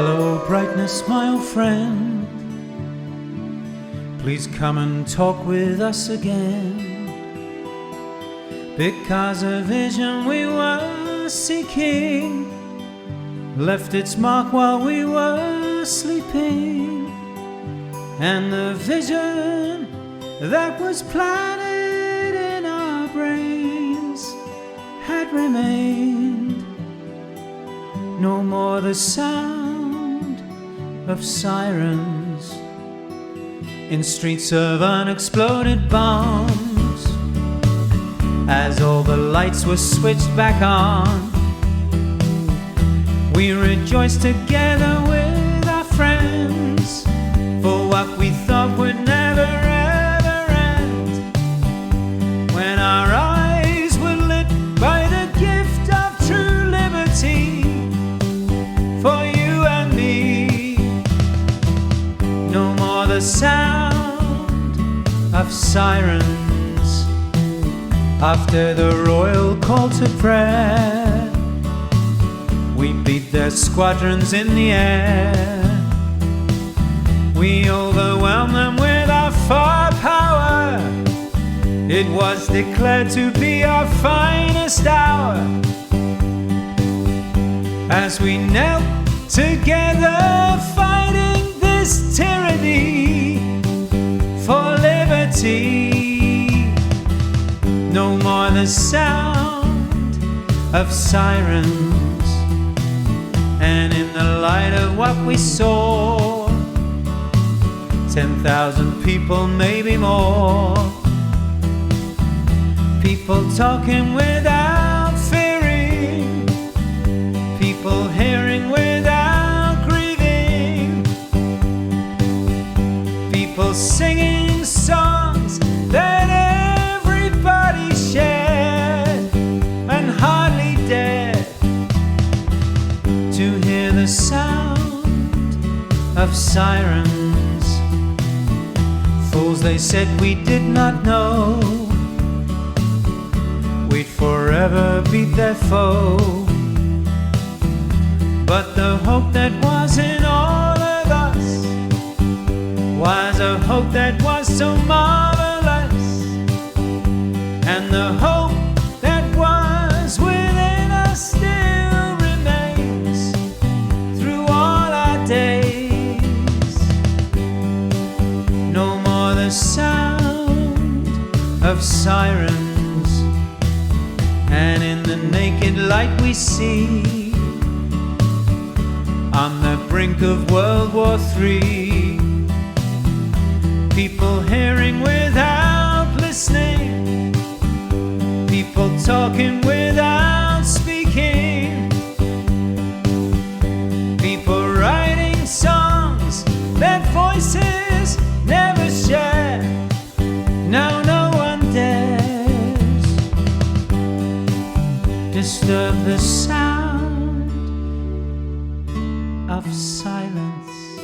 Hello, brightness, my old friend. Please come and talk with us again. Because a vision we were seeking left its mark while we were sleeping, and the vision that was planted in our brains had remained. No more the sound of sirens in streets of unexploded bombs, as all the lights were switched back on. We rejoiced together with our friends for what we thought would never ever end, when our eyes were lit by the gift of true liberty for you and me. No more the sound of sirens after the royal call to prayer. We beat their squadrons in the air. We overwhelmed them with our firepower. It was declared to be our finest hour, as we knelt together fighting this tyranny for liberty. No more the sound of sirens, and in the light of what we saw, 10,000 people, maybe more, people talking without fearing, people hearing without grieving, people singing songs that everybody shared and hardly dared to hear the sound of sirens. Fools, they said we did not know we'd forever beat their foe, but the hope that was in all of us was a hope that was so marvelous, and the hope that was within us still remains through all our days. No more the sound of sirens, and in the naked light we see, on the brink of World War III, people hearing without listening, people talking without speaking, people writing songs that voices never share. Now no one dares disturb the sound of silence.